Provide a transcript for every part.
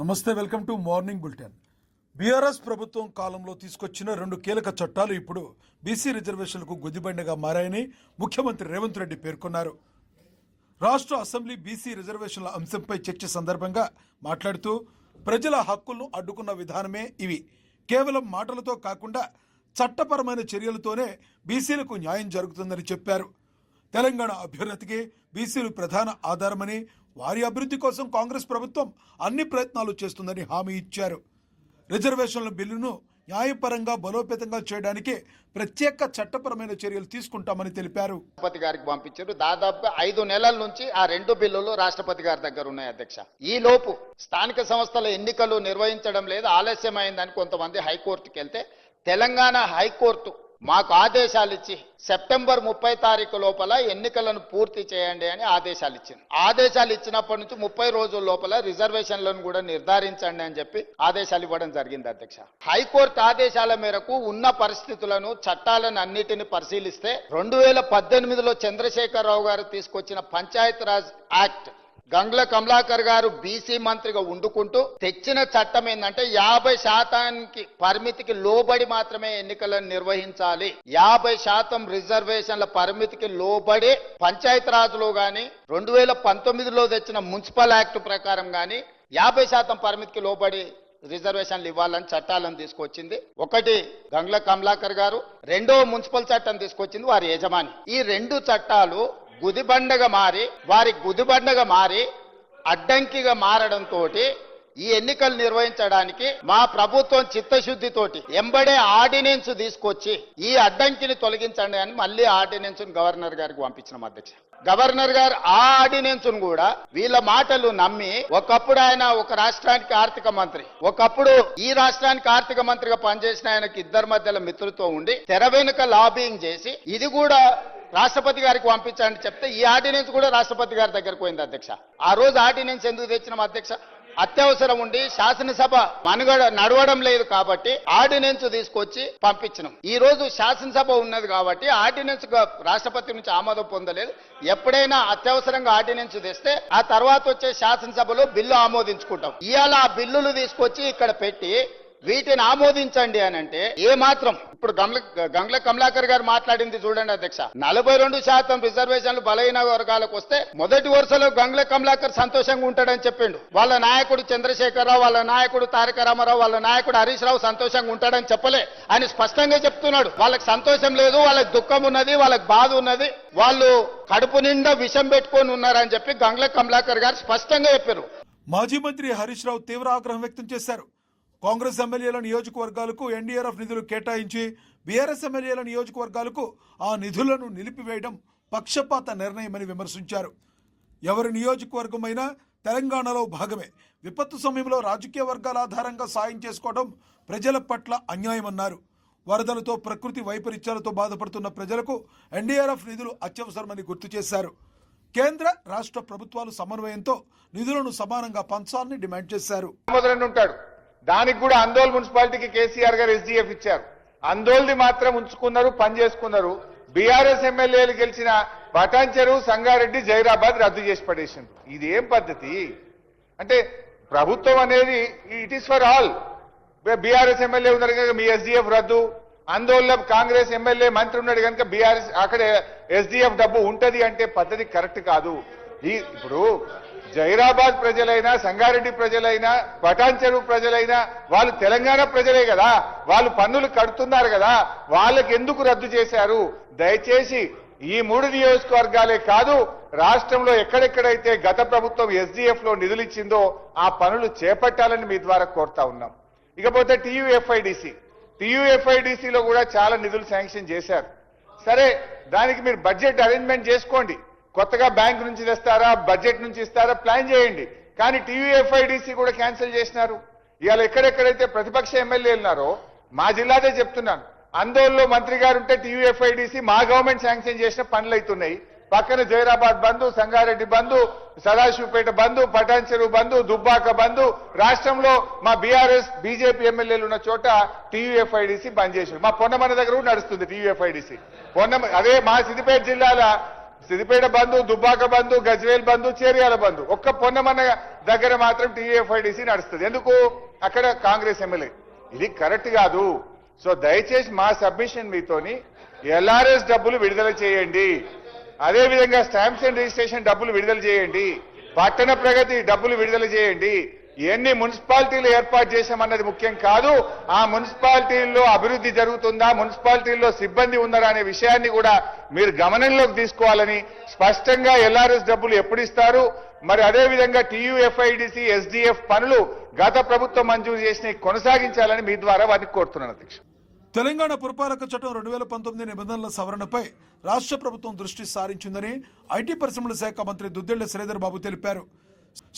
నమస్తే, welcome to morning bulletin. BRS ప్రభుత్వం కాలంలో తీసుకొచ్చిన 2 కీలక చట్టాలు ఇప్పుడు బీసీ రిజర్వేషన్లకు గుదిబండగా మారాయని ముఖ్యమంత్రి రేవంత్ రెడ్డి పేర్కొన్నారు. రాష్ట్ర అసెంబ్లీ బీసీ రిజర్వేషన్ల అంశంపై చర్చ సందర్భంగా మాట్లాడుతూ ప్రజల హక్కులను అడ్డుకున్న విధానమే ఇవి. కేవలం మాటలతో కాకుండా చట్టపరమైన చర్యలతోనే బీసీలకు న్యాయం జరుగుతుందని చెప్పారు. తెలంగాణ అభ్యున్నతికి బీసీలు ప్రధాన ఆధారమని, వారి అభివృద్ధి కోసం కాంగ్రెస్ ప్రభుత్వం అన్ని ప్రయత్నాలు చేస్తుందని హామీ ఇచ్చారు. రిజర్వేషన్ల బిల్లును న్యాయపరంగా బలోపేతంగా చేయడానికి ప్రత్యేక చట్టపరమైన చర్యలు తీసుకుంటామని తెలిపారు. రాష్ట్రపతి గారికి పంపించారు. దాదాపుగా 5 నెలల నుంచి ఆ 2 బిల్లులు రాష్ట్రపతి గారి దగ్గర ఉన్నాయి అధ్యక్ష. ఈ లోపు స్థానిక సంస్థల ఎన్నికలు నిర్వహించడం లేదు, ఆలస్యమైందని కొంతమంది హైకోర్టుకి వెళ్తే తెలంగాణ హైకోర్టు మాకు ఆదేశాలు ఇచ్చి సెప్టెంబర్ 30 తారీఖు లోపల ఎన్నికలను పూర్తి చేయండి అని ఆదేశాలు ఇచ్చింది. ఆదేశాలు ఇచ్చినప్పటి నుంచి 30 రోజుల లోపల రిజర్వేషన్లను కూడా నిర్ధారించండి అని చెప్పి ఆదేశాలు ఇవ్వడం జరిగింది అధ్యక్ష. హైకోర్టు ఆదేశాల మేరకు ఉన్న పరిస్థితులను, చట్టాలను అన్నిటిని పరిశీలిస్తే 2018లో చంద్రశేఖరరావు గారు తీసుకొచ్చిన పంచాయతీరాజ్ యాక్ట్, గంగ్ల కమలాకర్ గారు బీసీ మంత్రిగా ఉండుకుంటూ తెచ్చిన చట్టం ఏంటంటే 50% పరిమితికి లోబడి మాత్రమే ఎన్నికలను నిర్వహించాలి. 50% రిజర్వేషన్ల పరిమితికి లోబడి పంచాయతీరాజ్లో గాని 2019లో తెచ్చిన మున్సిపల్ యాక్ట్ ప్రకారం గాని 50% పరిమితికి లోబడి రిజర్వేషన్లు ఇవ్వాలని చట్టాలను తీసుకొచ్చింది. ఒకటి గంగ్ల కమలాకర్ గారు, రెండో మున్సిపల్ చట్టం తీసుకొచ్చింది వారి యజమాని. ఈ 2 చట్టాలు వారి గుదిబండగా మారి అడ్డంకిగా మారడంతో ఈ ఎన్నికలు నిర్వహించడానికి మా ప్రభుత్వం చిత్తశుద్ధితోటి ఎంబడే ఆర్డినెన్స్ తీసుకొచ్చి ఈ అడ్డంకిని తొలగించండి అని మళ్ళీ ఆర్డినెన్స్ గవర్నర్ గారికి పంపించిన అధ్యక్ష. గవర్నర్ గారు ఆ ఆర్డినెన్స్ కూడా వీళ్ళ మాటలు నమ్మి, ఒకప్పుడు ఆయన ఒక రాష్ట్రానికి ఆర్థిక మంత్రి, ఒకప్పుడు ఈ రాష్ట్రానికి ఆర్థిక మంత్రిగా పనిచేసిన ఆయనకి ఇద్దరి మధ్యలో మిత్రులతో ఉండి తెర వెనుక లాబింగ్ చేసి ఇది కూడా రాష్ట్రపతి గారికి పంపించండి చెప్తే ఈ ఆర్డినెన్స్ కూడా రాష్ట్రపతి గారి దగ్గరకు పోయింది అధ్యక్ష. ఆ రోజు ఆర్డినెన్స్ ఎందుకు తెచ్చినాం అధ్యక్ష? అత్యవసరం ఉండి శాసనసభ మనుగడ నడవడం లేదు కాబట్టి ఆర్డినెన్స్ తీసుకొచ్చి పంపించినాం. ఈ రోజు శాసనసభ ఉన్నది కాబట్టి ఆర్డినెన్స్ రాష్ట్రపతి నుంచి ఆమోదం పొందలేదు. ఎప్పుడైనా అత్యవసరంగా ఆర్డినెన్స్ తెస్తే ఆ తర్వాత వచ్చే శాసనసభలో బిల్లు ఆమోదించుకుంటాం. ఇవాళ ఆ బిల్లులు తీసుకొచ్చి ఇక్కడ పెట్టి వీటిని ఆమోదించండి అని అంటే ఏమాత్రం ఇప్పుడు గంగ్ల కమలాకర్ గారు మాట్లాడింది చూడండి అధ్యక్ష. 42% రిజర్వేషన్లు బలహీన వర్గాలకు వస్తే మొదటి వరుసలో గంగ్ల కమలాకర్ సంతోషంగా ఉంటాడని చెప్పిండు. వాళ్ళ నాయకుడు చంద్రశేఖరరావు, వాళ్ళ నాయకుడు తారక రామారావు, వాళ్ళ నాయకుడు హరీష్ రావు సంతోషంగా ఉంటాడని చెప్పలే. ఆయన స్పష్టంగా చెప్తున్నాడు వాళ్ళకి సంతోషం లేదు, వాళ్ళకి దుఃఖం ఉన్నది, వాళ్ళకి బాధ ఉన్నది, వాళ్ళు కడుపు నిండా విషం పెట్టుకొని ఉన్నారని చెప్పి గంగ్ల కమలాకర్ గారు స్పష్టంగా చెప్పారు. మాజీ మంత్రి హరీష్ రావు తీవ్ర ఆగ్రహం వ్యక్తం చేశారు. కాంగ్రెస్ ఎమ్మెల్యేల నియోజకవర్గాలకు ఎన్డీఆర్ఎఫ్ నిధులు కేటాయించి బీఆర్ఎస్ ఎమ్మెల్యేల నియోజకవర్గాలకు ఆ నిధులను నిలిపివేయడం పక్షపాత నిర్ణయమని విమర్శించారు. ఎవరి నియోజకవర్గమైనా తెలంగాణలో భాగమే. విపత్తు సమయంలో రాజకీయ వర్గాల ఆధారంగా సాయం చేసుకోవడం ప్రజల పట్ల అన్యాయమన్నారు. వరదలతో, ప్రకృతి వైపరీత్యాలతో బాధపడుతున్న ప్రజలకు ఎన్డీఆర్ఎఫ్ నిధులు అత్యవసరమని గుర్తు చేశారు. కేంద్ర రాష్ట్ర ప్రభుత్వాలు సమన్వయంతో నిధులను సమానంగా పంచాలని డిమాండ్ చేశారు. దానికి కూడా అందోల్ మున్సిపాలిటీకి కేసీఆర్ గారు ఎస్డీఎఫ్ ఇచ్చారు. అందోల్ది మాత్రం ఉంచుకున్నారు, పని చేసుకున్నారు. బీఆర్ఎస్ ఎమ్మెల్యేలు గెలిచిన పటాన్చెరు, సంగారెడ్డి, జైరాబాద్ రద్దు చేసి పడేసింది. ఇది ఏం పద్ధతి? అంటే ప్రభుత్వం అనేది it is for all. BRS MLA ఉన్నారు కనుక మీ ఎస్డీఎఫ్ రద్దు, అందోల్లో కాంగ్రెస్ ఎమ్మెల్యే మంత్రి ఉన్నాడు కనుక బీఆర్ఎస్ అక్కడ ఎస్డీఎఫ్ డబ్బు ఉంటది అంటే పద్ధతి కరెక్ట్ కాదు. ఇప్పుడు జైరాబాద్ ప్రజలైనా, సంగారెడ్డి ప్రజలైనా, పటాన్చెరు ప్రజలైనా వాళ్ళు తెలంగాణ ప్రజలే కదా, వాళ్ళు పన్నులు కడుతున్నారు కదా, వాళ్ళకి ఎందుకు రద్దు చేశారు? దయచేసి ఈ 3 నియోజకవర్గాలే కాదు, రాష్ట్రంలో ఎక్కడెక్కడైతే గత ప్రభుత్వం ఎస్డీఎఫ్ లో నిధులు ఇచ్చిందో ఆ పనులు చేపట్టాలని మీ ద్వారా కోరుతా ఉన్నాం. ఇకపోతే టీయూఎఫ్ఐడిసిలో కూడా చాలా నిధులు శాంక్షన్ చేశారు. సరే, దానికి మీరు బడ్జెట్ అరేంజ్మెంట్ చేసుకోండి. కొత్తగా బ్యాంక్ నుంచి తెస్తారా, బడ్జెట్ నుంచి ఇస్తారా, ప్లాన్ చేయండి. కానీ టీయూఎఫ్ఐడిసి కూడా క్యాన్సిల్ చేసినారు. ఇవాళ ఎక్కడెక్కడైతే ప్రతిపక్ష ఎమ్మెల్యేలు ఉన్నారో, మా జిల్లాదే చెప్తున్నాను, అందోల్లో మంత్రి గారు ఉంటే టీయూఎఫ్ఐడిసి మా గవర్నమెంట్ శాంక్షన్ చేసిన పనులు అవుతున్నాయి. పక్కన జైరాబాద్ బంధు, సంగారెడ్డి బంధు, సదాశివపేట బంధు, పటాన్చెరు బంధు, దుబ్బాక బంధు, రాష్ట్రంలో మా బీఆర్ఎస్ బీజేపీ ఎమ్మెల్యేలు ఉన్న చోట టీయూఎఫ్ఐడిసి బంద్ చేశారు. మా పొన్నమన్న దగ్గర కూడా నడుస్తుంది టీయూఎఫ్ఐడిసి. అదే మా సిద్దిపేట జిల్లాల సిద్దిపేట బంధు, దుబ్బాక బంధు, గజ్వేల్ బంధు, చేరియాల బంధు. ఒక్క పొన్నమన్న దగ్గర మాత్రం టీఎఫ్ఐడిసి నడుస్తుంది. ఎందుకు? అక్కడ కాంగ్రెస్ ఎమ్మెల్యే. ఇది కరెక్ట్ కాదు. సో దయచేసి మా సబ్మిషన్ మీతోని ఎల్ఆర్ఎస్ డబ్బులు విడుదల చేయండి, అదేవిధంగా స్టాంప్స్ అండ్ రిజిస్ట్రేషన్ డబ్బులు విడుదల చేయండి, పట్టణ ప్రగతి డబ్బులు విడుదల చేయండి. ఎన్ని మున్సిపాలిటీలు ఏర్పాటు చేశామన్నది ముఖ్యం కాదు, ఆ మున్సిపాలిటీల్లో అభివృద్ధి జరుగుతుందా, మున్సిపాలిటీల్లో సిబ్బంది ఉన్నారా అనే విషయాన్ని కూడా మీరు గమనంలోకి తీసుకోవాలని, స్పష్టంగా ఎల్ఆర్ఎస్ డబ్బులు ఎప్పుడు ఇస్తారు, మరి అదేవిధంగా టీయూఎఫ్ఐడిసి, ఎస్డిఎఫ్ పనులు గత ప్రభుత్వం మంజూరు చేసిన కొనసాగించాలని మీ ద్వారా వారిని కోరుతున్నాను అధ్యక్ష. తెలంగాణ పురపాలక చట్టం 2019 నిబంధనల సవరణపై రాష్ట్ర ప్రభుత్వం దృష్టి సారించిందని ఐటీ పరిశ్రమల శాఖ మంత్రి దుద్దిళ్ల శ్రీధర్ బాబు తెలిపారు.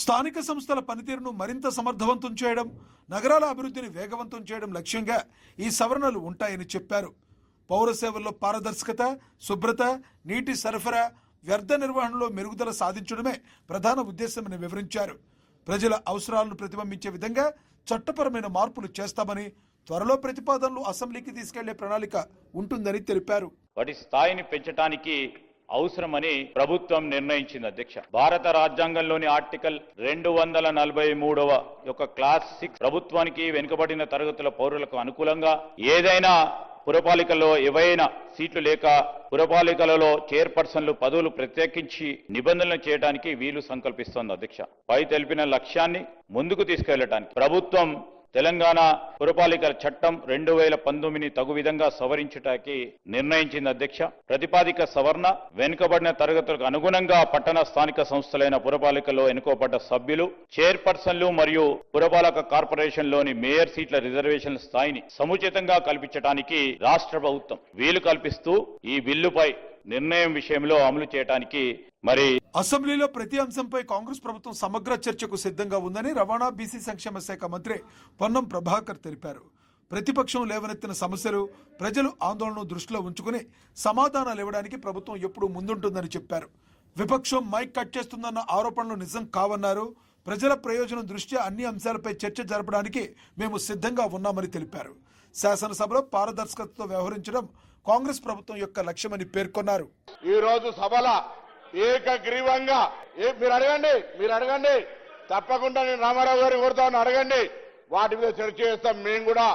స్థానిక సంస్థల పనితీరును మరింత సమర్థవంతం చేయడం, నగరాల అభివృద్ధిని వేగవంతం చేయడం లక్ష్యంగా ఈ సవరణలు ఉంటాయని చెప్పారు. పౌర సేవల్లో పారదర్శకత, శుభ్రత, నీటి సరఫరా, వ్యర్థ నిర్వహణలో మెరుగుదల సాధించడమే ప్రధాన ఉద్దేశమని వివరించారు. ప్రజల అవసరాలను ప్రతిబింబించే విధంగా చట్టపరమైన మార్పులు చేస్తామని, త్వరలో ప్రతిపాదనలు అసెంబ్లీకి తీసుకెళ్లే ప్రణాళిక ఉంటుందని తెలిపారు. వాటి స్థాయిని పెంచడానికి అవసరమని ప్రభుత్వం నిర్ణయించింది అధ్యక్ష. భారత రాజ్యాంగంలోని ఆర్టికల్ 243వ యొక్క క్లాస్ 6 ప్రభుత్వానికి వెనుకబడిన తరగతుల పౌరులకు అనుకూలంగా ఏదైనా పురపాలికల్లో ఏవైనా సీట్లు లేక పురపాలికలలో చైర్పర్సన్లు పదవులు ప్రత్యేకించి నిబంధనలు చేయడానికి వీలు సంకల్పిస్తోంది అధ్యక్ష. పై తెలిపిన లక్ష్యాన్ని ముందుకు తీసుకెళ్లడానికి ప్రభుత్వం తెలంగాణ పురపాలికల చట్టం 2019 తగు విధంగా సవరించడానికి నిర్ణయించింది అధ్యక్ష. ప్రతిపాదిక సవరణ వెనుకబడిన తరగతులకు అనుగుణంగా పట్టణ స్థానిక సంస్థలైన పురపాలికల్లో ఎన్నుకోబడ్డ సభ్యులు, చైర్పర్సన్లు మరియు పురపాలక కార్పొరేషన్లోని మేయర్ సీట్ల రిజర్వేషన్ల స్థాయిని సముచితంగా కల్పించడానికి రాష్ట్ర ప్రభుత్వం వీలు కల్పిస్తూ ఈ బిల్లుపై నిర్ణయం విషయంలో అమలు చేయడానికి అసెంబ్లీలో ప్రతి అంశంపై కాంగ్రెస్ ప్రభుత్వం సమగ్ర చర్చకు సిద్ధంగా ఉందని రవాణా, బీసీ సంక్షేమ శాఖ మంత్రి పొన్నం ప్రభాకర్ తెలిపారు. ప్రతిపక్షం లేవనెత్తిన సమస్యలు, ప్రజలు ఆందోళనను దృష్టిలో ఉంచుకుని సమాధానాలు ఇవ్వడానికి ప్రభుత్వం ఎప్పుడూ ముందుంటుందని చెప్పారు. విపక్షం మైక్ కట్ చేస్తుందన్న ఆరోపణలు నిజం కావన్నారు. ప్రజల ప్రయోజనం దృష్ట్యా అన్ని అంశాలపై చర్చ జరపడానికి మేము సిద్ధంగా ఉన్నామని తెలిపారు. శాసనసభలో పారదర్శకతతో వ్యవహరించడం కాంగ్రెస్ ప్రభుత్వం యొక్క లక్ష్యమని పేర్కొన్నారు. ఈ రోజు సభలో ఏకగ్రీవంగా మీరు అడగండి తప్పకుండా నేను రామారావు గారిని కోరుతాను, అడగండి. వాటి మీద చర్చ చేస్తాం. మేము కూడా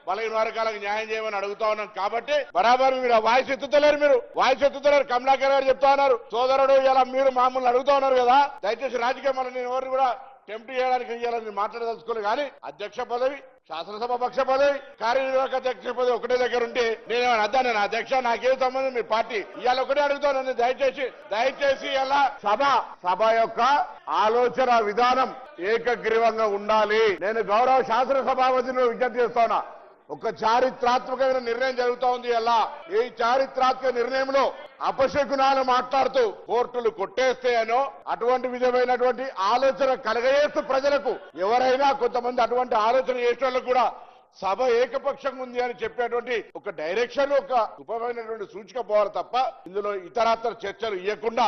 బలహీన వర్గాలకు న్యాయం చేయమని అడుగుతా ఉన్నాం. కాబట్టి బరాబర్ మీరు వాయిస్ ఎత్తుతలేరు. కమలాకర్ గారు చెప్తా ఉన్నారు, సోదరుడు ఇలా మీరు మామూలు అడుగుతా ఉన్నారు కదా, దయచేసి రాజకీయం వల్ల నేను ఎవరిని కూడా టెంప్ట్ చేయడానికి ఇవ్వాలని మాట్లాడదలుచుకోలేదు. కానీ అధ్యక్ష పదవి, శాసనసభ పక్ష పదవి, కార్యనిర్వాహక అధ్యక్ష పదవి ఒకటే దగ్గర ఉంటే నేనేమన్నా అద్దా, నేను అధ్యక్ష నాకేం సంబంధం మీ పార్టీ, ఇవాళ ఒకటే అడుగుతాను. దయచేసి ఇలా సభ యొక్క ఆలోచన విధానం ఏకగ్రీవంగా ఉండాలి. నేను గౌరవ శాసనసభాపతిని విజ్ఞప్తి చేస్తున్నా, ఒక చారిత్రాత్మకమైన నిర్ణయం జరుగుతూ ఉంది. అలా ఈ చారిత్రాత్మక నిర్ణయంలో అపశకునాలు మాట్లాడుతూ కోర్టులు కొట్టేస్తాయనో అటువంటి విధమైనటువంటి ఆలోచన కలగజేస్తూ ప్రజలకు ఎవరైనా కొంతమంది అటువంటి ఆలోచన చేసే వాళ్ళకు కూడా సభ ఏకపక్షంగా ఉంది అని చెప్పేటువంటి ఒక డైరెక్షన్, ఒక ఉపమైనటువంటి సూచిక పోవాలి తప్ప ఇందులో ఇతరత్ర చర్చలు ఇవ్వకుండా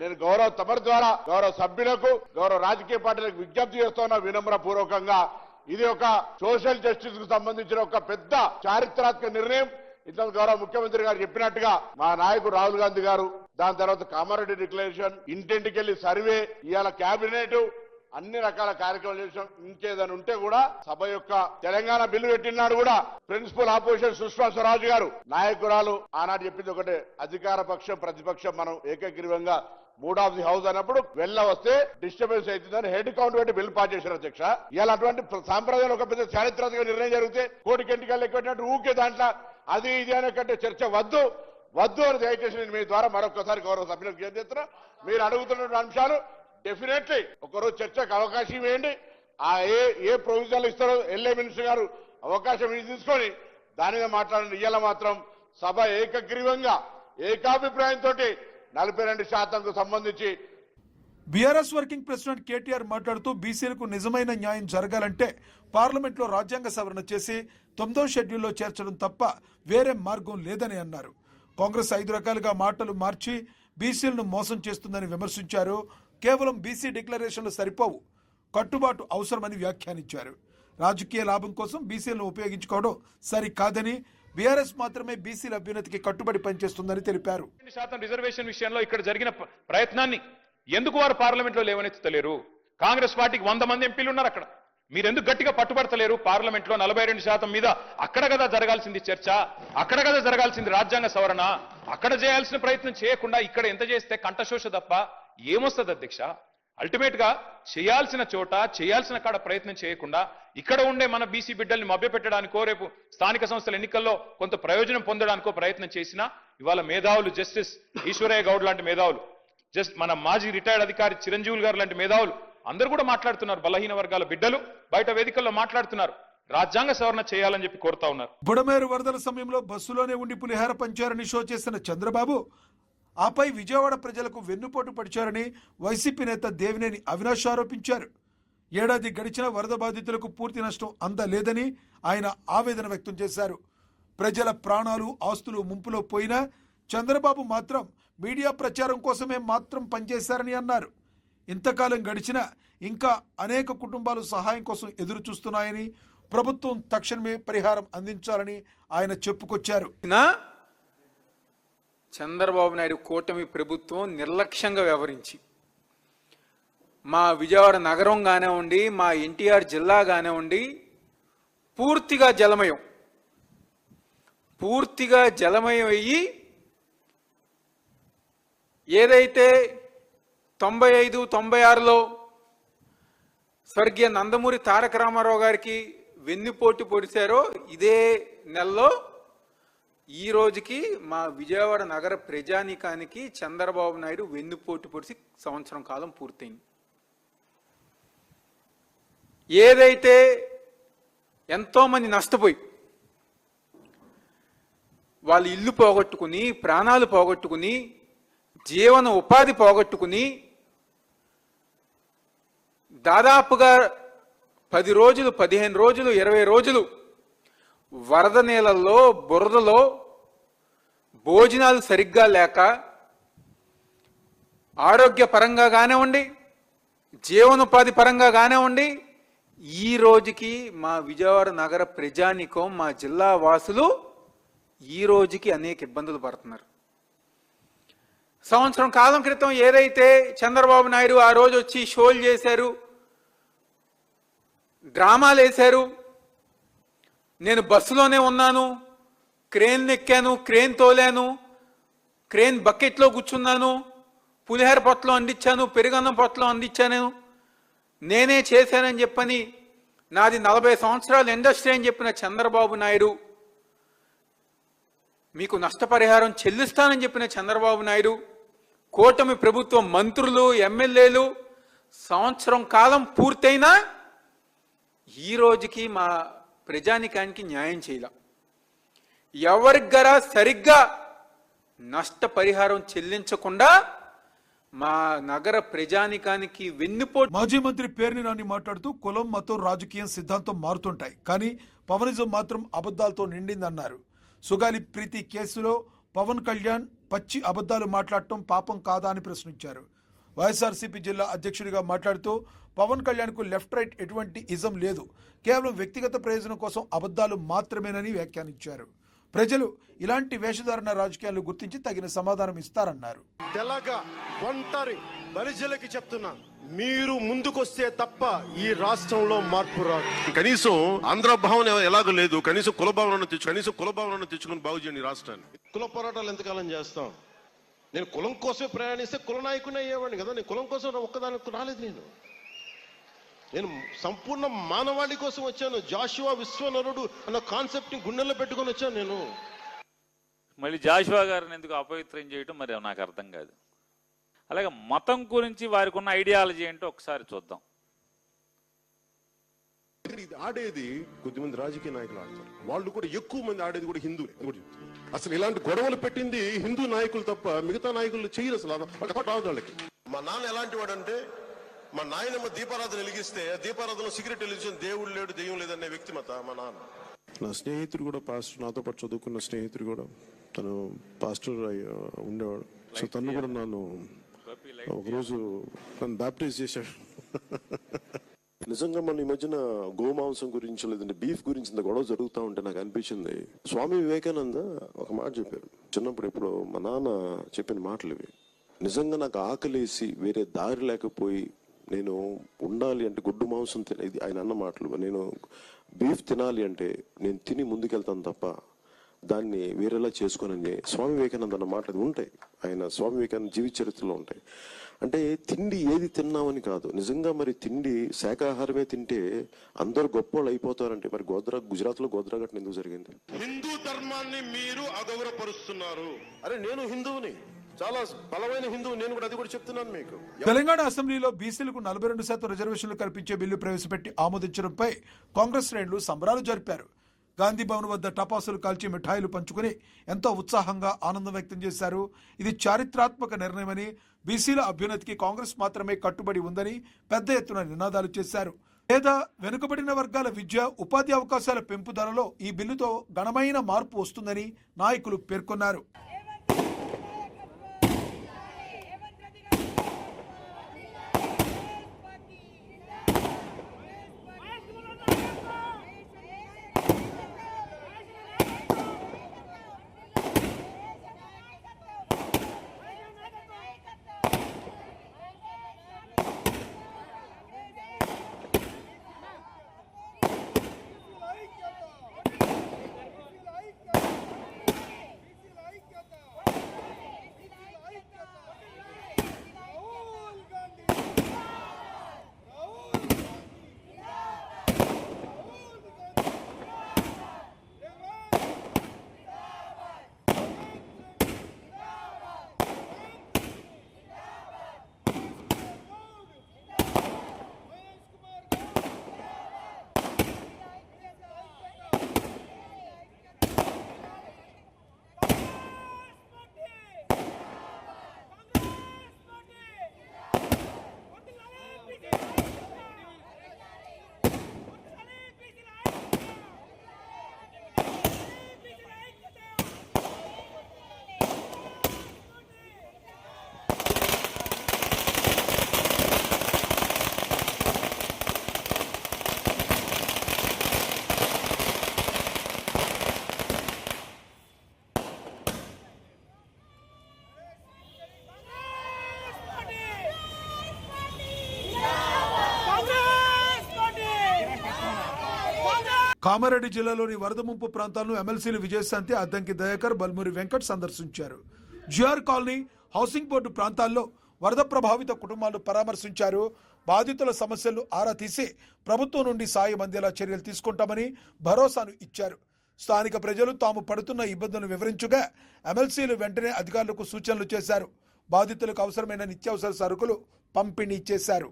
నేను తమరి ద్వారా గౌరవ సభ్యులకు, గౌరవ రాజకీయ పార్టీలకు విజ్ఞప్తి చేస్తున్నా వినమ్ర పూర్వకంగా. ఇది ఒక సోషల్ జస్టిస్ కు సంబంధించిన ఒక పెద్ద చారిత్రాత్మక నిర్ణయం. ఇంత గౌరవ ముఖ్యమంత్రి గారు చెప్పినట్టుగా మా నాయకుడు రాహుల్ గాంధీ గారు, దాని తర్వాత కామారెడ్డి డిక్లరేషన్, ఇంటింటికి వెళ్లి సర్వే, ఇవాళ కేబినెట్, అన్ని రకాల కార్యక్రమాలు చేసాం. ఇంకేదైనా ఉంటే కూడా సభ యొక్క తెలంగాణ బిల్లు పెట్టినాడు కూడా ప్రిన్సిపల్ ఆపోజిషన్ సుష్మా స్వరాజ్ గారు నాయకురాలు ఆనాడు చెప్పింది ఒకటే, అధికార పక్షం ప్రతిపక్షం మనం ఏకగ్రీవంగా మూడ్ ఆఫ్ ది హౌస్ అన్నప్పుడు వస్తే డిస్టర్బెన్స్ అవుతుందని హెడ్ కౌంట్ పెట్టి బిల్ పాస్ చేశారు అధ్యక్ష. ఇలా అటువంటి సాంప్రదాయాలు ఒక పెద్ద చారిత్రాత్మక నిర్ణయం జరిగితే కోటికి ఎంటికలు ఎక్కువట్టినట్టు ఊకే దాంట్లో అది ఇది అనే కంటే చర్చ వద్దు అని దయచేసి నేను మీ ద్వారా మరొకసారి గౌరవ సభ్యులకు చేస్తున్నా. మీరు అడుగుతున్న అంశాలు డెఫినెట్లీ ఒకరోజు చర్చకు అవకాశం ఇవ్వండి. ఆ ఏ ప్రొవిజన్లు ఇస్తారో ఎల్ఏ మినిస్టర్ గారు అవకాశం తీసుకొని దాని మీద మాట్లాడండి. ఇవాళ మాత్రం సభ ఏకగ్రీవంగా ఏకాభిప్రాయంతో 42% సంబంధించి. బీఆర్ఎస్ వర్కింగ్ ప్రెసిడెంట్ కేటీఆర్ మాట్లాడుతూ బీసీలకు నిజమైన న్యాయం జరగాలంటే పార్లమెంట్లో రాజ్యాంగ సవరణ చేసి 9వ షెడ్యూల్లో చేర్చడం తప్ప వేరే మార్గం లేదని అన్నారు. కాంగ్రెస్ 5 రకాలుగా మాటలు మార్చి బీసీలను మోసం చేస్తుందని విమర్శించారు. కేవలం బీసీ డిక్లరేషన్లు సరిపోవు, కట్టుబాటు అవసరమని వ్యాఖ్యానించారు. రాజకీయ లాభం కోసం బీసీలను ఉపయోగించుకోవడం సరికాదని, బీఆర్ఎస్ మాత్రమే బీసీల అభ్యున్నతికి కట్టుబడి పనిచేస్తుందని తెలిపారు. 2% రిజర్వేషన్ విషయంలో ఇక్కడ జరిగిన ప్రయత్నాన్ని ఎందుకు వారు పార్లమెంట్లో లేవనెత్తలేరు? కాంగ్రెస్ పార్టీకి 100 మంది ఎంపీలు ఉన్నారు అక్కడ. మీరెందుకు గట్టిగా పట్టుబడతలేరు? పార్లమెంట్లో 42% మీద అక్కడ కదా జరగాల్సింది చర్చ, అక్కడ కదా జరగాల్సింది రాజ్యాంగ సవరణ. అక్కడ చేయాల్సిన ప్రయత్నం చేయకుండా ఇక్కడ ఎంత చేస్తే కంఠశోష తప్ప ఏమొస్తుంది అధ్యక్ష? అల్టిమేట్ గా చేయాల్సిన చోట చేయాల్సిన కాడ ప్రయత్నం చేయకుండా ఇక్కడ ఉండే మన బీసీ బిడ్డల్ని మభ్యపెట్టడానికో రేపు స్థానిక సంస్థల ఎన్నికల్లో కొంత ప్రయోజనం పొందడానికో ప్రయత్నం చేసినా ఇవాళ మేధావులు జస్టిస్ ఈశ్వరయ్య గౌడ్ లాంటి మేధావులు, మన మాజీ రిటైర్డ్ అధికారి చిరంజీవులు గారు లాంటి మేధావులు అందరూ కూడా మాట్లాడుతున్నారు. బలహీన వర్గాల బిడ్డలు బయట వేదికల్లో మాట్లాడుతున్నారు. రాజ్యాంగ సవరణ చేయాలని చెప్పి కోరుతా ఉన్నారు. బుడమేరు వరదల సమయంలో బస్సులోనే ఉండి పులిహార పంచారని షో చేసిన చంద్రబాబు ఆపై విజయవాడ ప్రజలకు వెన్నుపోటు పడిచారని వైసీపీ నేత దేవినేని అవినాష్ ఆరోపించారు. ఏడాది గడిచిన వరద బాధితులకు పూర్తి నష్టం అందలేదని ఆయన ఆవేదన వ్యక్తం చేశారు. ప్రజల ప్రాణాలు ఆస్తులు ముంపులో పోయినా చంద్రబాబు మాత్రం మీడియా ప్రచారం కోసమే మాత్రం పనిచేశారని అన్నారు. ఇంతకాలం గడిచినా ఇంకా అనేక కుటుంబాలు సహాయం కోసం ఎదురు చూస్తున్నాయని, ప్రభుత్వం తక్షణమే పరిహారం అందించాలని ఆయన చెప్పుకొచ్చారు. చంద్రబాబు నాయుడు కూటమి ప్రభుత్వం నిర్లక్ష్యంగా వ్యవహరించి మా విజయవాడ నగరం కానివ్వండి, మా ఎన్టీఆర్ జిల్లా కానివ్వండి పూర్తిగా జలమయం అయ్యి ఏదైతే 95-96లో స్వర్గీయ నందమూరి తారక రామారావు గారికి వెన్నుపోటు పొడిచారో ఇదే నెలలో ఈ రోజుకి మా విజయవాడ నగర ప్రజానీకానికి చంద్రబాబు నాయుడు వెన్నుపోటు పొడిచి సంవత్సరం కాలం పూర్తయింది. ఏదైతే ఎంతోమంది నష్టపోయి వాళ్ళు ఇల్లు పోగొట్టుకుని, ప్రాణాలు పోగొట్టుకుని, జీవన ఉపాధి పోగొట్టుకుని దాదాపుగా 10 రోజులు, 15 రోజులు, 20 రోజులు వరద నీళ్ళల్లో, బురదలో భోజనాలు సరిగ్గా లేక ఆరోగ్యపరంగా కానివ్వండి, జీవనోపాధి పరంగా కానివ్వండి, ఈ రోజుకి మా విజయవాడ నగర ప్రజానీకం, మా జిల్లా వాసులు ఈ రోజుకి అనేక ఇబ్బందులు పడుతున్నారు. సంవత్సరం కాలం క్రితం ఏదైతే చంద్రబాబు నాయుడు ఆ రోజు వచ్చి షోలు చేశారు, డ్రామాలు వేశారు, నేను బస్సులోనే ఉన్నాను, క్రేన్ ఎక్కాను, క్రేన్ తోలాను, క్రేన్ బకెట్లో కూర్చున్నాను, పులిహోర పొట్టలో అందించాను, పెరుగన్నం పొట్టలో అందించాను, నేనే చేశానని చెప్పని నాది 40 సంవత్సరాల ఇండస్ట్రీ అని చెప్పిన చంద్రబాబు నాయుడు, మీకు నష్టపరిహారం చెల్లిస్తానని చెప్పిన చంద్రబాబు నాయుడు, కూటమి ప్రభుత్వం మంత్రులు, ఎమ్మెల్యేలు సంవత్సరం కాలం పూర్తయినా ఈ రోజుకి మా ప్రజానికానికి న్యాయం చేయాల. ఎవరిగ్గరా సరిగ్గా నష్టపరిహారం చెల్లించకుండా మా నగర ప్రజానికానికి వెన్నుపోటు. మాజీ మంత్రి పేర్ని నాని మాట్లాడుతూ కులం, మతం, రాజకీయం, సిద్ధాంతం మారుతుంటాయి, కానీ పవనిజం మాత్రం అబద్ధాలతో నిండిందన్నారు. సుగాలి ప్రీతి కేసులో పవన్ కళ్యాణ్ పచ్చి అబద్ధాలు మాట్లాడటం పాపం కాదా అని ప్రశ్నించారు. వైఎస్ఆర్సీపీ జిల్లా అధ్యక్షుడిగా మాట్లాడుతూ పవన్ కళ్యాణ్కు లెఫ్ట్ రైట్ ఎటువంటి ఇజం లేదు, కేవలం వ్యక్తిగత ప్రయోజనం కోసం అబద్ధాలు మాత్రమేనని వ్యాఖ్యానించారు. ప్రజలు ఇలాంటి వేషధారణ రాజకీయాలు గుర్తించి తగిన సమాధానం ఇస్తారన్నారు. తెలగ ఒంటరి బరిజలకి చెప్తున్నా, మీరు ముందుకొస్తే తప్ప ఈ రాష్ట్రంలో మార్పు రాదు. కనీసం ఆంధ్ర భావన ఎలాగో లేదు, కనీసం కుల భావనను తెచ్చుకుని బాగు చేయండి రాష్ట్రాన్ని. కుల పోరాటాలు ఎంతకాలం చేస్తాం? నేను కులం కోసమే ప్రయాణిస్తే కుల నాయకుని అయ్యేవాడిని కదా. నేను కులం కోసం ఒక్కదానికి రాలేదు. నేను సంపూర్ణ మానవాళి కోసం వచ్చాను. జాషువా విశ్వనరుడు అన్న కాన్సెప్ట్ ని గుండెల్లో పెట్టుకొని వచ్చాను నేను. మళ్ళీ జాషువా గారిని ఎందుకు అపవిత్రం చేయడం మరి నాకు అర్థం కాదు. అలాగే మతం గురించి వారికి ఉన్న ఐడియాలజీ ఏంటో ఒకసారి చూద్దాం. ఆడేది కొద్దిమంది రాజకీయ నాయకులు ఆడతారు, వాళ్ళు కూడా ఎక్కువ మంది ఆడేది కూడా హిందువులే. అసలు ఇలాంటి గొడవలు పెట్టింది హిందూ నాయకులు తప్ప మిగతా నాయకులు చేయరు. అసలు రాదు వాళ్ళకి. మా నాన్న ఎలాంటి వాడంటే, మా నాయనమ్మ దీపారాధన వెలిగిస్తే దీపారాధనలో సిగరెట్ వెలిగించిన దేవుడు లేడు, దెయ్యం లేదనే వ్యక్తిమత మా నాన్న. నా స్నేహితుడు కూడా పాస్టర్, నాతో పాటు చదువుకున్న స్నేహితుడు కూడా తను పాస్టర్ ఉండేవాడు. సో తను కూడా నన్ను ఒకరోజు నన్ను బ్యాప్టైజ్ చేశాడు. నిజంగా మన ఈ మధ్యన గోమాంసం గురించి లేదంటే బీఫ్ గురించి ఇంత గొడవ జరుగుతూ ఉంటే నాకు అనిపించింది, స్వామి వివేకానంద ఒక మాట చెప్పారు చిన్నప్పుడు. ఇప్పుడు మా నాన్న చెప్పిన మాటలు ఇవి. నిజంగా నాకు ఆకలేసి వేరే దారి లేకపోయి నేను ఉండాలి అంటే గుడ్డు మాంసం ఇది ఆయన అన్న మాటలు. నేను బీఫ్ తినాలి అంటే నేను తిని ముందుకెళ్తాను తప్ప దాన్ని వేరేలా చేసుకోనని స్వామి వివేకానంద అన్న మాటలు ఉంటాయి. ఆయన స్వామి వివేకానంద జీవిత చరిత్రలో ఉంటాయి. అంటే తిండి ఏది తిన్నామని కాదు, నిజంగా మరి తిండి శాకాహారమే తింటే అందరూ గొప్పవాళ్ళు అయిపోతారంటే మరి గుజరాత్ లో గోద్రా ఘటన ఎందుకు జరిగింది? హిందూ ధర్మాన్ని మీరు అగౌరవపరుస్తున్నారు. అరే నేను హిందువుని, చాలా బలమైన హిందువు, నేను కూడా అది కూడా చెప్తున్నాను మీకు. తెలంగాణ అసెంబ్లీలో బీసీలకు 42% రిజర్వేషన్లు కల్పించే బిల్లు ప్రవేశపెట్టి ఆమోదించడంపై కాంగ్రెస్ శ్రేణులు సంబరాలు జరిపారు. గాంధీ భవన్ వద్ద టపాసులు కాల్చి మిఠాయిలు పంచుకుని ఎంతో ఉత్సాహంగా ఆనందం వ్యక్తం చేశారు. ఇది చారిత్రాత్మక నిర్ణయమని, బీసీల అభ్యున్నతికి కాంగ్రెస్ మాత్రమే కట్టుబడి ఉందని పెద్ద ఎత్తున నినాదాలు చేశారు. పేద వెనుకబడిన వర్గాల విద్య, ఉపాధి అవకాశాల పెంపుదలలో ఈ బిల్లుతో ఘనమైన మార్పు వస్తుందని నాయకులు పేర్కొన్నారు. కామారెడ్డి జిల్లాలోని వరద ముంపు ప్రాంతాలను ఎమ్మెల్సీలు విజయశాంతి, అద్దంకి దయాకర్, బల్మూరి వెంకట్ సందర్శించారు. జిఆర్ కాలనీ, హౌసింగ్ బోర్డు ప్రాంతాల్లో వరద ప్రభావిత కుటుంబాలను పరామర్శించారు. బాధితుల సమస్యలు ఆరా తీసి ప్రభుత్వం నుండి సాయం అందేలా చర్యలు తీసుకుంటామని భరోసాను ఇచ్చారు. స్థానిక ప్రజలు తాము పడుతున్న ఇబ్బందులను వివరించగా ఎమ్మెల్సీలు వెంటనే అధికారులకు సూచనలు చేశారు. బాధితులకు అవసరమైన నిత్యావసర సరుకులు పంపిణీ చేశారు.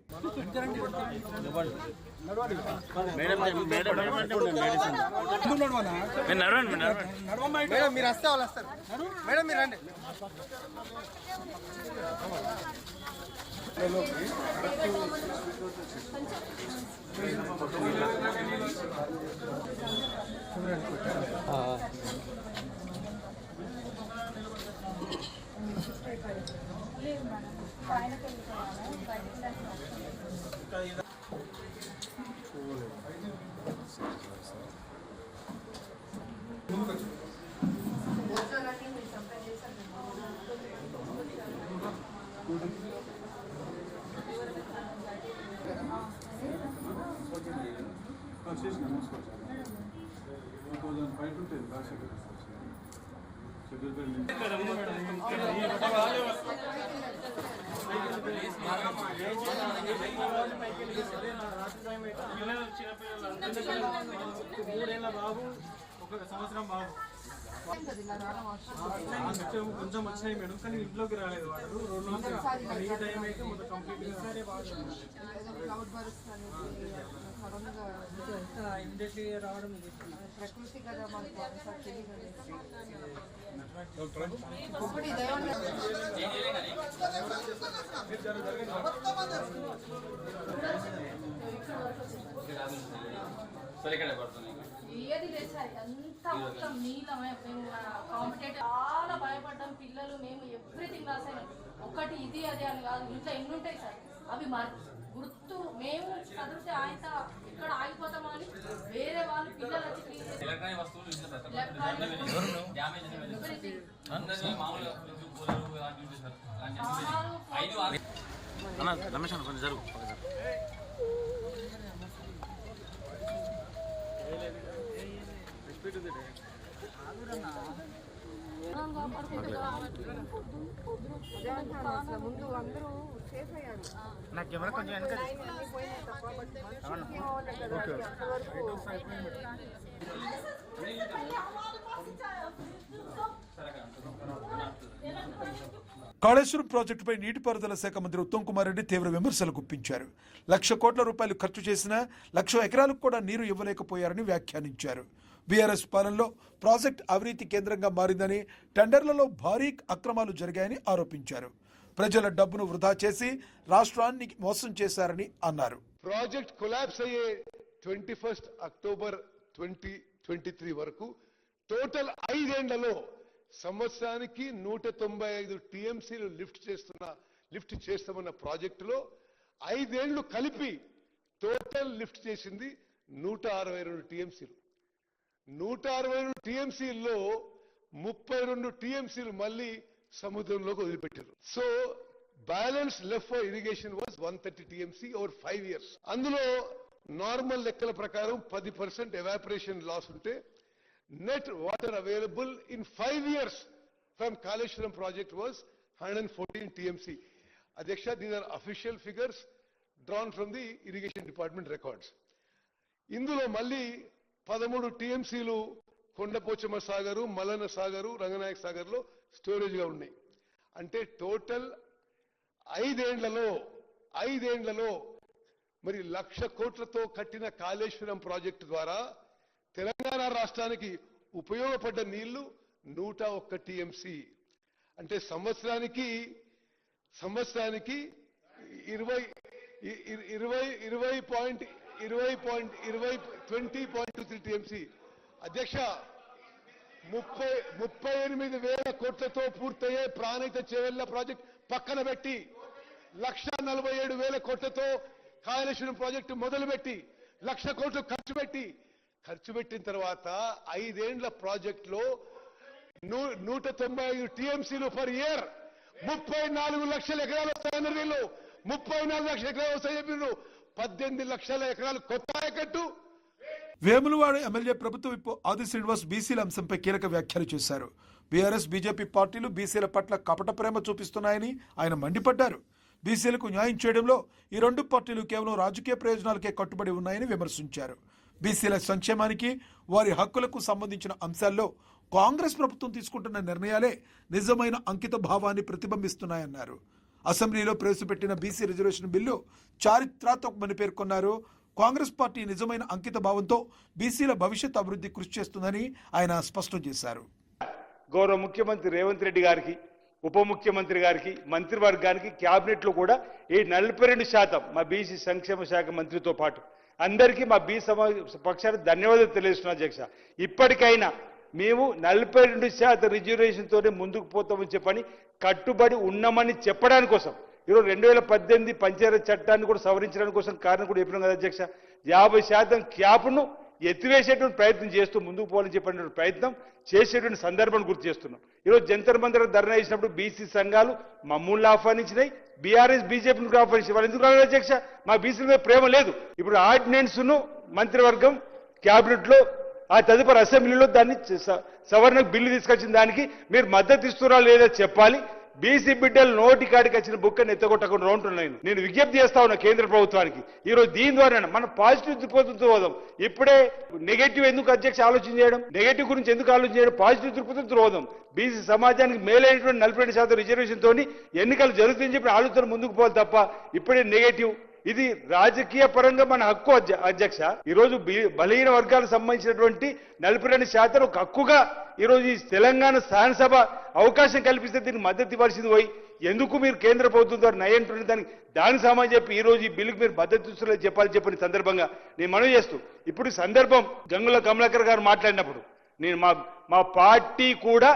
కొంచెం వచ్చినాయి మేడం, కానీ ఇంట్లోకి రాలేదు. వాటర్ రోడ్లో ఈ టైం అయితే మొత్తం కంప్లీట్ ఇమ్మీడియట్లీ రావడం ప్రకృతి కదా మనకు ఏది లేదు అంతా మొత్తం నీళ్ళమే. మేము కాంపిటేటివ్ చాలా భయపడ్డాం. పిల్లలు మేము ఎవ్రీథింగ్ రాసాము. ఒకటి ఇది అది అని కాదు, ఇంట్లో ఎన్ని ఉంటాయి సార్, అవి గుర్తు మేము చదివితే ఆయన ఇక్కడ ఆగిపోతామని వేరే వాళ్ళు పిల్లలు వచ్చి ముందు అందరూ సేఫ్ అయ్యారు. నాకు కెమెరా కొంచెం వెనక కాళేశ్వరం ప్రాజెక్టుపై నీటిపారుదల శాఖ మంత్రి ఉత్తమ్ కుమార్ రెడ్డి తీవ్ర విమర్శలు గుప్పించారు. 1,00,000 కోట్ల రూపాయలు ఖర్చు చేసినా 1,00,000 ఎకరాలకు కూడా నీరు ఇవ్వలేకపోయారని వ్యాఖ్యానించారు. బీఆర్ఎస్ పాలనలో ప్రాజెక్ట్ అవినీతి కేంద్రంగా మారిందని, టెండర్లలో భారీ అక్రమాలు జరిగాయని ఆరోపించారు. ప్రజల డబ్బును వృధా చేసి రాష్ట్రాన్ని మోసం చేశారని అన్నారు. ప్రాజెక్ట్ కొలాప్స్ అయ్యే 21 అక్టోబర్ 2023 వరకు టోటల్ 5 ఏళ్లలో సంవత్సరానికి 195 టీఎంసీలు లిఫ్ట్ చేస్తామన్న ప్రాజెక్టులో 5 ఏళ్లు కలిపి టోటల్ లిఫ్ట్ చేసింది 162 టీఎంసీలు. 162 టీఎంసీల్లో 32 టీఎంసీలు మళ్ళీ సముద్రంలోకి వదిలిపెట్టారు. So balance left for irrigation was 130 TMC over 5 years. అందులో నార్మల్ లెక్కల ప్రకారం 10% ఎవాపరేషన్ లాస్ ఉంటే net water available in 5 years from Kaleshwaram project was 114 TMC. Adhyaksha, these are official figures drawn from the irrigation department records. ఇందులో మళ్ళీ 13 టీఎంసీలు కొండపోచమ్మ సాగరు, మల్లన్న సాగరు, రంగనాయక సాగర్లో storage గా ఉన్నాయి. అంటే టోటల్ 5 ఏళ్లలో మరి 1,00,000 కోట్లతో కట్టిన కాళేశ్వరం ప్రాజెక్టు ద్వారా తెలంగాణ రాష్ట్రానికి ఉపయోగపడ్డ నీళ్లు 101 టీఎంసీ. అంటే సంవత్సరానికి 20.23 టీఎంసీ. అధ్యక్ష, 38,000 కోట్లతో పూర్తయ్యే ప్రాణహిత చేవెళ్ల ప్రాజెక్ట్ పక్కన పెట్టి 1,47,000 కోట్లతో కాళేశ్వరం ప్రాజెక్టు మొదలుపెట్టి 1,00,000 కోట్లు ఖర్చు పెట్టిన తర్వాత 5 ఏళ్ల ప్రాజెక్ట్ లో 195 టీఎంసీలు పర్ ఇయర్, 34 లక్షల ఎకరాలు వస్తాయన్న వీళ్ళు, 34 లక్షల ఎకరాలు వస్తాయి చెప్పినారు. 18 లక్షల ఎకరాలు కొత్త ఆయకట్టు. వేములవాడ ఎమ్మెల్యే ప్రభుత్వ విప్ ఆది శ్రీనివాస్ బీసీల అంశంపై కీలక వ్యాఖ్యలు చేశారు. బీఆర్ఎస్, బీజేపీ పార్టీలు బీసీల పట్ల కపట ప్రేమ చూపిస్తున్నాయని ఆయన మండిపడ్డారు. బీసీలకు న్యాయం చేయడంలో ఈ 2 పార్టీలు కేవలం రాజకీయ ప్రయోజనాలకే కట్టుబడి ఉన్నాయని విమర్శించారు. బీసీల సంక్షేమానికి, వారి హక్కులకు సంబంధించిన అంశాల్లో కాంగ్రెస్ ప్రభుత్వం తీసుకుంటున్న నిర్ణయాలే నిజమైన అంకిత భావాన్ని ప్రతిబింబిస్తున్నాయన్నారు. అసెంబ్లీలో ప్రవేశపెట్టిన బీసీ రిజర్వేషన్ బిల్లు చారిత్రాత్మకమని పేర్కొన్నారు. కాంగ్రెస్ పార్టీ నిజమైన అంకిత భావంతో బీసీల భవిష్యత్ అభివృద్ధి కృషి చేస్తుందని ఆయన స్పష్టం చేశారు. గౌరవ ముఖ్యమంత్రి రేవంత్ రెడ్డి గారికి, ఉప ముఖ్యమంత్రి గారికి, మంత్రివర్గానికి, క్యాబినెట్ లో కూడా ఈ 42% మా బీసీ సంక్షేమ శాఖ మంత్రితో పాటు అందరికీ మా బీ పక్షాన్ని ధన్యవాదాలు తెలియజేస్తున్నా. అధ్యక్ష, ఇప్పటికైనా మేము 42% రిజర్వేషన్ తోనే ముందుకు పోతామని చెప్పని కట్టుబడి ఉన్నామని చెప్పడానికి కోసం ఈరోజు 2018 పంచాయతీ చట్టాన్ని కూడా సవరించడానికి కోసం కారణం కూడా చెప్పినాం కదా అధ్యక్ష. 50% క్యాప్ను ఎత్తివేసేటువంటి ప్రయత్నం చేస్తూ ముందుకు పోవాలని చెప్పిన ప్రయత్నం చేసేటువంటి సందర్భాన్ని గుర్తు చేస్తున్నాం. ఈరోజు జంతర్ మంతర్ ధర్నా చేసినప్పుడు బీసీ సంఘాలు మమ్మల్ని ఆహ్వానించినాయి, బీఆర్ఎస్ బీజేపీని ఆహ్వానించి వాళ్ళు ఎందుకు రాలేదు అధ్యక్ష? మా బీసీల మీద ప్రేమ లేదు. ఇప్పుడు ఆర్డినెన్స్ ను మంత్రివర్గం క్యాబినెట్ లో ఆ తదుపరి అసెంబ్లీలో దాన్ని సవరణకు బిల్లు తీసుకొచ్చిన దానికి మీరు మద్దతు ఇస్తున్నారా లేదా చెప్పాలి. బీసీ బిడ్డలు నోటి కాడికి వచ్చిన బుక్కని ఎత్తగొట్టకుండా ఉంటున్నాయి. నేను విజ్ఞప్తి చేస్తా ఉన్నా కేంద్ర ప్రభుత్వానికి, ఈరోజు దీని ద్వారా మనం పాజిటివ్ దృక్పథంతో పోదాం. ఇప్పుడే నెగటివ్ ఎందుకు అధ్యక్ష ఆలోచన చేయడం, నెగటివ్ గురించి ఎందుకు ఆలోచన చేయడం, పాజిటివ్ దృక్పథంతో పోదాం. బీసీ సమాజానికి మేలైనటువంటి 42% రిజర్వేషన్ తోని ఎన్నికలు జరుగుతాయని చెప్పి ఆలోచన ముందుకు పోవాలి తప్ప ఇప్పుడే నెగటివ్. ఇది రాజకీయ పరంగా మన హక్కు అధ్యక్ష. ఈరోజు బలహీన వర్గాలకు సంబంధించినటువంటి 42% ఒక హక్కుగా ఈరోజు ఈ తెలంగాణ శాసనసభ అవకాశం కల్పిస్తే దీనికి మద్దతు ఇవ్వాల్సింది పోయి ఎందుకు మీరు కేంద్ర ప్రభుత్వం ద్వారా నయంటుంది దానికి సమాజం చెప్పి ఈ రోజు ఈ బిల్లుకు మీరు మద్దతు ఇస్తున్నారు చెప్పాలని చెప్పిన సందర్భంగా నేను మనవి చేస్తూ, ఇప్పుడు సందర్భం గంగుల కమలాకర్ గారు మాట్లాడినప్పుడు నేను మా పార్టీ కూడా,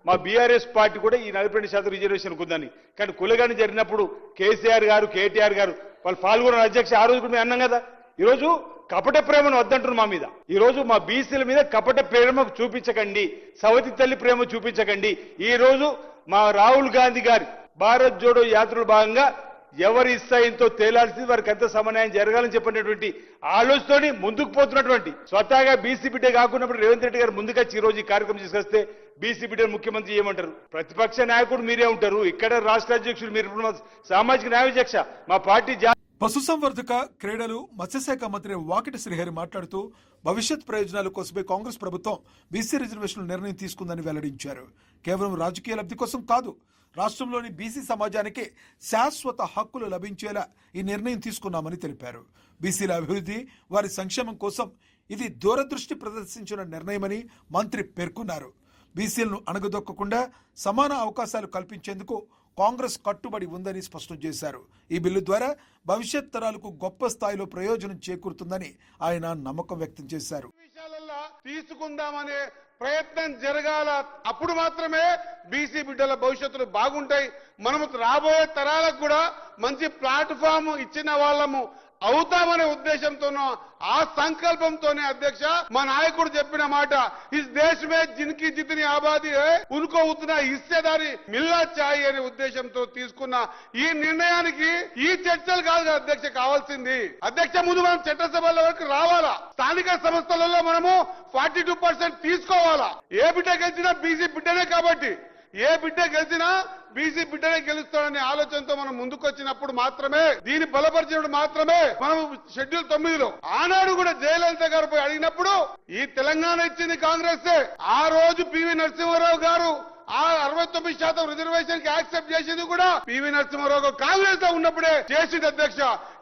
మా బీఆర్ఎస్ పార్టీ కూడా ఈ 42% రిజర్వేషన్ ఉందని, కానీ కులగాని జరిగినప్పుడు కేసీఆర్ గారు, కేటీఆర్ గారు వాళ్ళు పాల్గొన్న అధ్యక్ష ఆ రోజు కూడా మేము అన్నాం కదా. ఈరోజు కపట ప్రేమను వద్దంటున్నారు మా మీద. ఈ రోజు మా బీసీల మీద కపట ప్రేమ చూపించకండి, సవతి తల్లి ప్రేమ చూపించకండి. ఈ రోజు మా రాహుల్ గాంధీ గారి భారత్ జోడో యాత్రలో భాగంగా ఎవరి స్థాయితో తేలాల్సింది వారికి ఎంత సమన్వయం జరగాలని చెప్పినటువంటి ఆలోచనతోని ముందుకు పోతున్నటువంటి స్వతహాగా బీసీ బిడ్డ కాకుండా రేవంత్ రెడ్డి గారు ముందుకొచ్చి ఈ రోజు ఈ కార్యక్రమం తీసుకొస్తే బీసీ బిడ్డ ముఖ్యమంత్రి ఏమంటారు? ప్రతిపక్ష నాయకుడు మీరే ఉంటారు, ఇక్కడ రాష్ట్ర అధ్యక్షుడు మీరు, సామాజిక న్యాయ అధ్యక్ష మా పార్టీ. పశుసంవర్ధక, క్రీడలు, మత్స్యశాఖ మంత్రి వాకిటి శ్రీహరి మాట్లాడుతూ భవిష్యత్ ప్రయోజనాల కోసమే కాంగ్రెస్ ప్రభుత్వం బీసీ రిజర్వేషన్ల నిర్ణయం తీసుకుందని వెల్లడించారు. కేవలం రాజకీయ లబ్ధి కోసం కాదు, రాష్ట్రంలోని బీసీ సమాజానికి శాశ్వత హక్కులు లభించేలా ఈ నిర్ణయం తీసుకున్నామని తెలిపారు. బీసీల అభివృద్ధి, వారి సంక్షేమం కోసం ఇది దూరదృష్టి ప్రదర్శించిన నిర్ణయమని మంత్రి పేర్కొన్నారు. బీసీలను అణగదొక్కకుండా సమాన అవకాశాలు కల్పించేందుకు కాంగ్రెస్ కట్టుబడి ఉందని స్పష్టం చేశారు. ఈ బిల్లు ద్వారా భవిష్యత్ తరాలకు గొప్ప స్థాయిలో ప్రయోజనం చేకూరుతుందని ఆయన నమ్మకం వ్యక్తం చేశారు. తీసుకుందామనే ప్రయత్నం జరగాల, అప్పుడు మాత్రమే బీసీ బిడ్డల భవిష్యత్తులు బాగుంటాయి. మనము రాబోయే తరాలకు కూడా మంచి ప్లాట్ఫామ్ ఇచ్చిన వాళ్ళము అవుతామనే ఉద్దేశంతోనో ఆ సంకల్పంతోనే అధ్యక్ష మా నాయకుడు చెప్పిన మాట, ఇస్ దేశ్ మే జిన్కి జితని ఆబాదీ హై ఉన్కో ఉतना హిస్సేదారి మిల్లా చాయి అనే ఉద్దేశంతో తీసుకున్న ఈ నిర్ణయానికి ఈ చర్చలు కాదు అధ్యక్ష కావాల్సింది. అధ్యక్ష ముందు మనం చట్టసభల వరకు రావాలా, స్థానిక సంస్థలలో మనము 42% తీసుకోవాలా. ఏ బిడ్డ గెలిచినా బీసీ బిడ్డనే కాబట్టి, ఏ బిడ్డ గెలిచినా బీసీ బిడ్డనే గెలుస్తాడనే ఆలోచనతో మనం ముందుకొచ్చినప్పుడు మాత్రమే, దీన్ని బలపరిచినప్పుడు మాత్రమే మనం షెడ్యూల్ 9లో ఆనాడు కూడా జయలలిత గారు పోయి అడిగినప్పుడు ఈ తెలంగాణ ఇచ్చింది కాంగ్రెస్. ఆ రోజు పివి నరసింహారావు గారు ఆ 69% రిజర్వేషన్ కి యాక్సెప్ట్ చేసింది కూడా పివి నరసింహారావు కాంగ్రెస్ లో ఉన్నప్పుడే చేసింది అధ్యక్ష.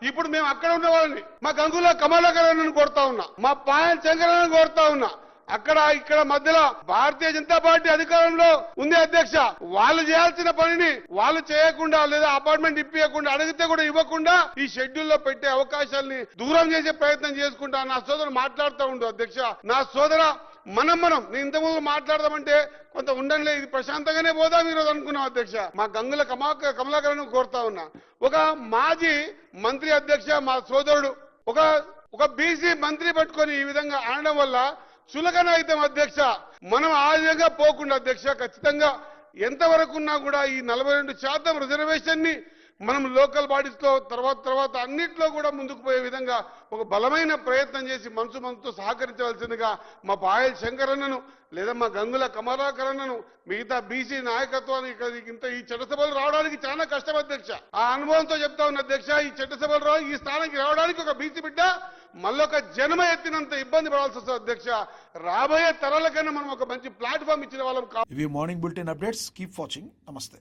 ఇప్పుడు మేము అక్కడ ఉన్న వాళ్ళని, మా గంగుల కమలాకరన్ కోరుతా ఉన్నా, మా పాయల్ శంకరన్ కోరుతా ఉన్నా, అక్కడ ఇక్కడ మధ్యలో భారతీయ జనతా పార్టీ అధికారంలో ఉంది అధ్యక్ష. వాళ్ళు చేయాల్సిన పనిని వాళ్ళు చేయకుండా, లేదా అపార్ట్మెంట్ ఇప్పియకుండా, అడిగితే కూడా ఇవ్వకుండా ఈ షెడ్యూల్ లో పెట్టే అవకాశాలని దూరం చేసే ప్రయత్నం చేసుకుంటా నా సోదరు మాట్లాడుతూ ఉండు అధ్యక్ష. నా సోదర మనం నేను ఇంతకుముందు మాట్లాడదామంటే కొంత ఉండంలే, ఇది ప్రశాంతంగానే పోదాం ఈరోజు అనుకున్నాం అధ్యక్ష. మా గంగుల కమలాకరన్ కోరుతా ఉన్నా, ఒక మాజీ మంత్రి అధ్యక్ష, మా సోదరుడు ఒక బీసీ మంత్రి పట్టుకొని ఈ విధంగా అనడం వల్ల చులకన అయితే అధ్యక్ష. మనం ఆ విధంగా పోకుండా అధ్యక్ష, ఖచ్చితంగా ఎంతవరకు ఉన్నా కూడా ఈ 42% రిజర్వేషన్ ని మనం లోకల్ బాడీస్ లో తర్వాత అన్నిట్లో కూడా ముందుకు పోయే విధంగా ఒక బలమైన ప్రయత్నం చేసి మనసుతో సహకరించవలసిందిగా మా పాయల్ శంకరన్నను, లేదా మా గంగుల కమలాకరన్నను, మిగతా బీసీ నాయకత్వాన్ని ఇంత ఈ చట్టసభలు రావడానికి చాలా కష్టం అధ్యక్ష. ఆ అనుభవంతో చెప్తా ఉన్న అధ్యక్ష, ఈ చట్టసభలు ఈ స్థానానికి రావడానికి ఒక బీసీ బిడ్డ మళ్ళొక జన్మ ఎత్తినంత ఇబ్బంది పడాల్సి వస్తుంది అధ్యక్ష. రాబోయే తరాల కన్నా మనం ఒక మంచి ప్లాట్ఫామ్ ఇచ్చిన వాళ్ళం. ఇవి morning bulletin updates. Keep watching. నమస్తే.